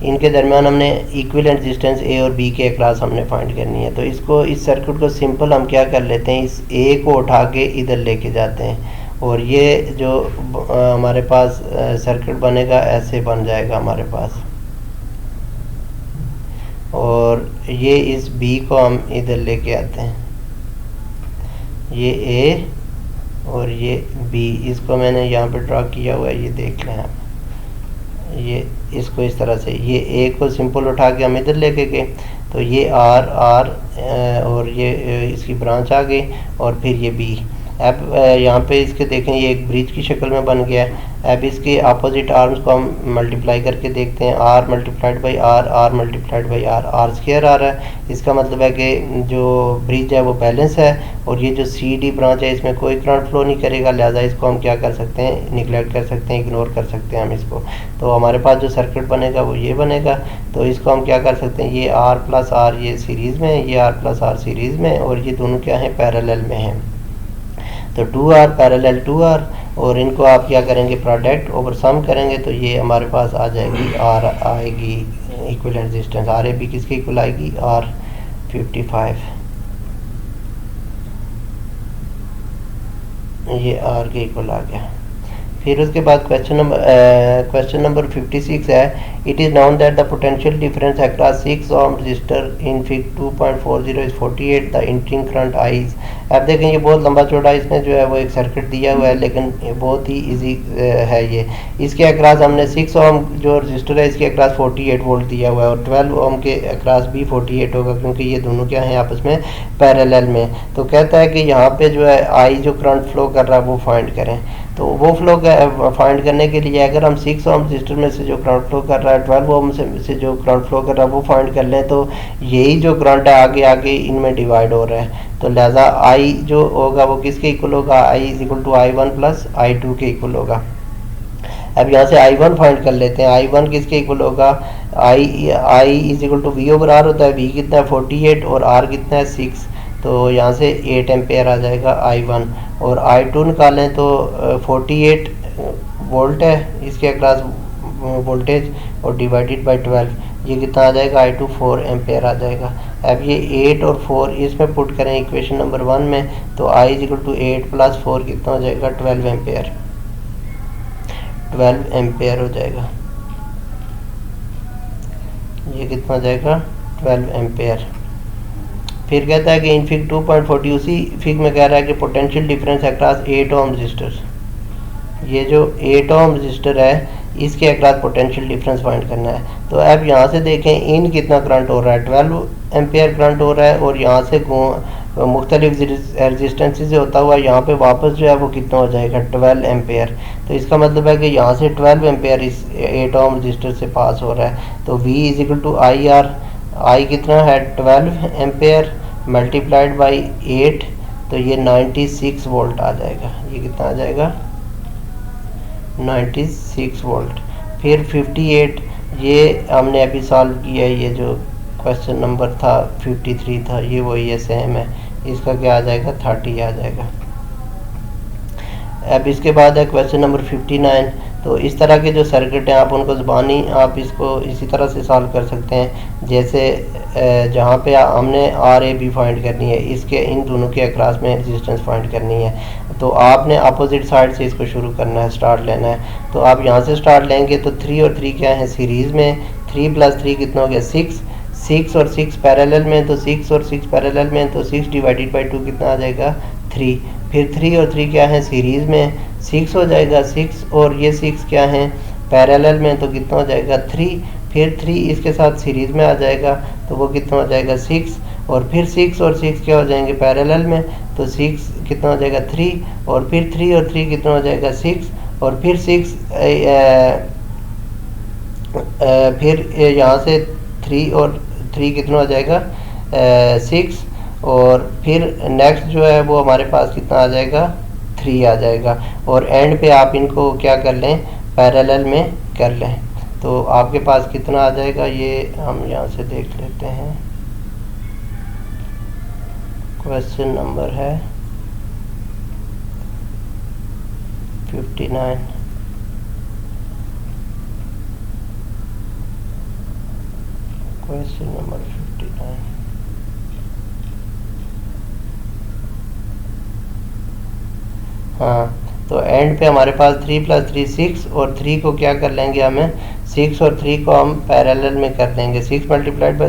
इनके दरमियान हमने इक्विवेलेंट रेजिस्टेंस ए और बी के अक्रॉस हमने फाइंड करनी है। तो इसको, इस सर्किट को सिंपल हम क्या कर लेते हैं, इस ए को उठा के इधर लेके जाते हैं, और ये जो हमारे पास सर्किट बनेगा ऐसे बन जाएगा हमारे पास, और ये इस बी को हम इधर लेके आते हैं, ये ए और ये बी, इसको मैंने यहाँ पे ड्रा किया हुआ है, ये देख लें आप, ये इसको इस तरह से, ये ए को सिंपल उठा के हम इधर लेके गए, तो ये आर और ये इसकी ब्रांच आ गई, और फिर ये बी। अब यहाँ पे इसके देखें ये एक ब्रिज की शक्ल में बन गया है। अब इसके अपोजिट आर्म्स को हम मल्टीप्लाई करके देखते हैं, R multiplied by R, R multiplied by R, R square आ रहा है। इसका मतलब है कि जो ब्रिज है वो बैलेंस है, और ये जो सी डी ब्रांच है इसमें कोई करंट फ्लो नहीं करेगा, लिहाजा इसको हम क्या कर सकते हैं, निगलेक्ट कर सकते हैं, इग्नोर कर सकते हैं हम इसको। तो हमारे पास जो सर्किट बनेगा वो ये बनेगा। तो इसको हम क्या कर सकते हैं, ये आर प्लस आर ये सीरीज़ में है, ये आर प्लस आर सीरीज़ में, और ये दोनों क्या हैं, पैरेलल में हैं। तो 2R पैरेलल 2R, और इनको आप क्या करेंगे, प्रोडक्ट ओवर सम करेंगे, तो ये हमारे पास आ जाएगी, आर आएगी equivalent resistance, R A B किसके इक्वल आएगी, R 55, ये R के इक्वल आ गया। फिर उसके बाद क्वेश्चन नंबर 56 है, it is known that the potential difference across 6 ohm resistor in fig 2.40 is 48, the entering current I is. अब देखें ये बहुत लंबा चौड़ा इसमें जो है वो एक सर्किट दिया हुआ है, लेकिन बहुत ही इजी है ये। इसके अक्रॉस हमने 6 ओम जो रजिस्टर है इसके अक्रॉस 48 वोल्ट दिया हुआ है, और 12 ओम के अक्रॉस भी 48 होगा, क्योंकि ये दोनों क्या हैं, आपस में पैरेलल में। तो कहता है कि यहाँ पे जो है आई जो करंट फ्लो कर रहा है वो फाइंड करें। तो वो फ्लो फाइंड करने के लिए अगर हम 6 ओम रजिस्टर में से जो करंट फ्लो कर रहा है, 12 ओम से जो करंट फ्लो कर रहा है वो फाइंड कर लें, तो यही जो करंट है आगे आगे इनमें डिवाइड हो रहा है, तो लिहाजा आई जो होगा वो किसके इक्वल होगा, I is equal to I1 plus I2 के इक्वल होगा। अब यहाँ से I1 फाइंड कर लेते हैं, I1 किसके इक्वल होगा, I is equal to V/R होता है, V कितना है 48 और R कितना है 6, तो यहाँ से 8 एम्पेयर आ जाएगा I1, और I2 निकालें तो 48 वोल्ट है इसके अक्रॉस वोल्टेज, और डिवाइडेड बाय 12, ये कितना आ जाएगा, I2 4 एम्पेयर आ जाएगा। अब ये 8 और 4 इसमें पुट करें इक्वेशन नंबर 1 में, तो I is equal to 8 plus 4 कितना हो जाएगा, 12 एम्पेयर, 12 एम्पेयर हो जाएगा, ये कितना हो जाएगा, 12 एम्पेयर। फिर कहता है कि इन फिग 2.40, उसी फिग में कह रहा है कि potential difference across 8 ohm resistor, ये जो 8 ओम रजिस्टर है इसके अक्रॉस पोटेंशियल डिफरेंस फाइंड करना है। तो अब यहाँ से देखें इन कितना करंट हो रहा है, 12 एम्पेयर करंट हो रहा है, और यहाँ से मुख्तलिफ रेजिस्टेंस से होता हुआ यहाँ पे वापस जो है वो कितना हो जाएगा, 12 एम्पेयर। तो इसका मतलब है कि यहाँ से 12 एम्पेयर इस 8 ओम रजिस्टर से पास हो रहा है। तो V is equal to IR, I कितना है 12 एम्पेयर मल्टीप्लाइड बाई 8, तो ये 96 वोल्ट आ जाएगा, ये कितना आ जाएगा, 96 वोल्ट। फिर 58, ये हमने अभी सॉल्व किया है, ये जो क्वेश्चन नंबर था 53 था, ये वही है, सेम है, इसका क्या आ जाएगा 30 आ जाएगा। अब इसके बाद है क्वेश्चन नंबर 59। तो इस तरह के जो सर्किट हैं आप उनको ज़बानी आप इसको इसी तरह से सॉल्व कर सकते हैं। जैसे जहाँ पे हमने आर ए बी फाइंड करनी है, इसके इन दोनों के अक्रॉस में रेजिस्टेंस फाइंड करनी है, तो आपने अपोजिट साइड से इसको शुरू करना है, स्टार्ट लेना है। तो आप यहाँ से स्टार्ट लेंगे तो 3 और 3 क्या है सीरीज़ में, 3 + 3 कितना हो गया 6, 6 और 6 पैरेलल में, तो 6 और 6 पैरेलल में, तो 6 / 2 कितना आ जाएगा 3। फिर 3 और 3 क्या है सीरीज़ में, 6 हो जाएगा, 6 और ये 6 क्या है पैरेलल में, तो कितना हो जाएगा 3। फिर 3 इसके साथ सीरीज़ में आ जाएगा, तो वो कितना हो जाएगा 6। और फिर 6 और 6 क्या हो जाएंगे पैरेलल में, तो 6 कितना हो जाएगा 3। और फिर 3 और 3 कितना हो जाएगा 6। और फिर 6 फिर यहाँ से 3 और 3 कितना हो जाएगा 6। और फिर नेक्स्ट जो है वो हमारे पास कितना आ जाएगा 3 आ जाएगा। और एंड पे आप इनको क्या कर लें पैरेलल में कर लें, तो आपके पास कितना आ जाएगा ये हम यहाँ से देख लेते हैं। क्वेश्चन नंबर है 59। Question number 59। हाँ, तो एंड पे हमारे पास 3 + 3 6 और 3 को क्या कर लेंगे हमें 6 और 3 को हम पैरेलल में कर देंगे। 6 ×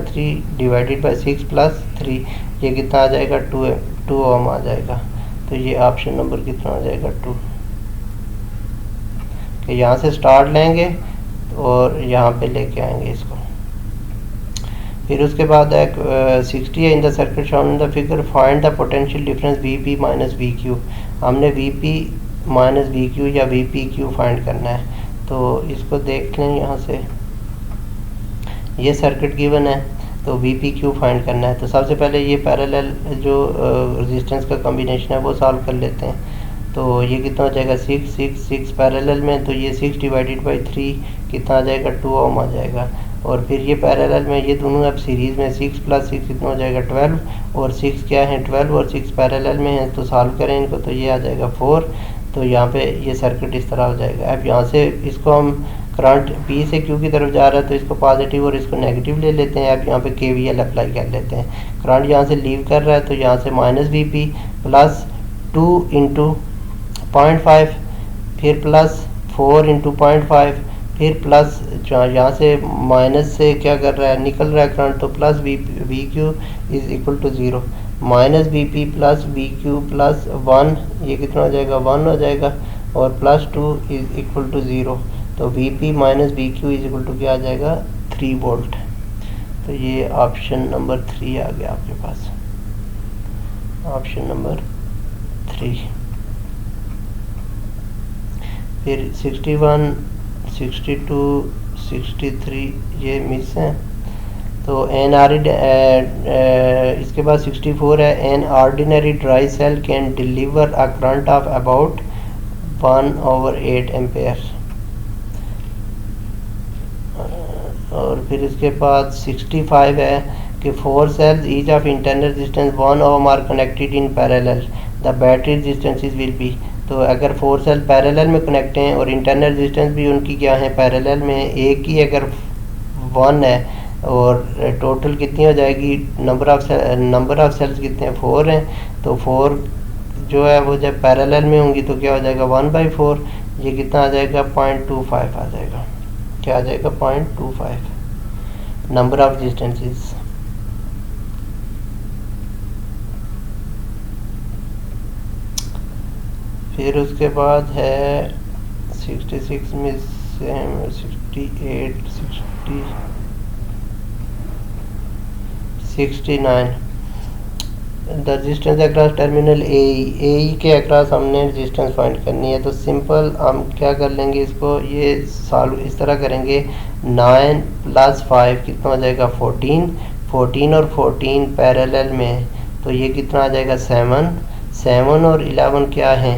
3 / 6 + 3 ये कितना आ जाएगा 2 ओम आ जाएगा। तो ये ऑप्शन नंबर कितना आ जाएगा 2। कि यहाँ से स्टार्ट लेंगे और यहाँ पे लेके आएंगे इसको। फिर उसके बाद है 60 है in the circuit shown in the figure find the potential difference VP - VQ। हमने VP - VQ या VPQ फाइंड करना है, तो इसको देख लें यहाँ से। ये सर्किट गिवन है तो VPQ फाइंड करना है। तो सबसे पहले ये पैरेलल जो रेजिस्टेंस का कॉम्बिनेशन है वो सॉल्व कर लेते हैं। तो ये कितना हो जाएगा 6 6 6 पैरेलल में, तो ये 6 / 3 कितना आ जाएगा 2 ओम आ जाएगा। और फिर ये पैरेलल में ये दोनों अब सीरीज़ में 6 + 6 कितना हो जाएगा 12। और 6 क्या है 12 और 6 पैरेलल में है, तो सॉल्व करें इनको तो ये आ जाएगा 4। तो यहाँ पे ये सर्किट इस तरह हो जाएगा। अब यहाँ से इसको हम करंट P से Q की तरफ जा रहा है तो इसको पॉजिटिव और इसको नेगेटिव ले लेते हैं। अब यहाँ पे KVL अप्लाई कर लेते हैं। करंट यहाँ से लीव कर रहा है तो यहाँ से -VP + 2 × 0.5, फिर +4 × 0.5, फिर प्लस यहाँ से माइनस से क्या कर रहा है निकल रहा है करंट, तो प्लस VQ = 0 -VP + VQ + 1 ये कितना हो जाएगा 1 हो जाएगा। और +2 = 0, तो VP - VQ = क्या आ जाएगा 3 वोल्ट। तो ये ऑप्शन नंबर 3 आ गया आपके पास, ऑप्शन नंबर 3। फिर 61 62 63 ये मिस हैं, तो इसके बाद 64 है an ordinary dry cell can deliver a current of about 1/8 ampere. और फिर इसके बाद 65 है कि 4 cells each of internal resistance 1 ohm are connected in parallel, the battery resistances will be। तो अगर 4 सेल पैरेलल में कनेक्ट हैं और इंटरनल रेजिस्टेंस भी उनकी क्या है पैरेलल में, एक ही अगर 1 है और टोटल कितनी हो जाएगी नंबर ऑफ सेल्स कितने हैं 4 हैं, तो 4 जो है वो जब पैरेलल में होंगी तो क्या हो जाएगा 1/4, ये कितना आ जाएगा 0.25 आ जाएगा। क्या आ जाएगा 0.25 नंबर ऑफ रेजिस्टेंसेस। फिर उसके बाद है 66 में से 68 60 69 द रेजिस्टेंस अक्रॉस टर्मिनल ए के अक्रॉस हमने रेजिस्टेंस फाइंड करनी है। तो सिंपल हम क्या कर लेंगे इसको, ये सॉल्व इस तरह करेंगे 9 + 5 कितना हो जाएगा 14 14 और 14 पैरेलल में, तो ये कितना आ जाएगा 7 7 और 11 क्या है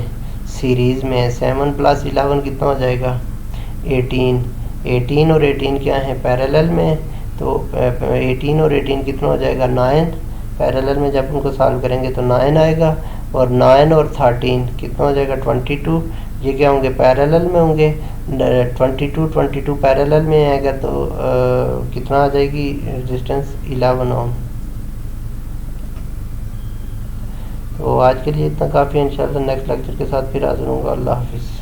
सीरीज़ में, 7 + 11 कितना हो जाएगा 18 18 और 18 क्या है पैरेलल में, तो 18 और 18 कितना हो जाएगा 9 पैरेलल में जब उनको सॉल्व करेंगे तो 9 आएगा, और 9 और 13 कितना हो जाएगा 22। ये क्या होंगे पैरेलल में होंगे, 22 पैरेलल में आएगा तो कितना आ जाएगी रेजिस्टेंस 11 ओम। तो आज के लिए इतना काफ़ी है, इंशाल्लाह नेक्स्ट लेक्चर के साथ फिर हाजिर होऊंगा। अल्लाह हाफिज़।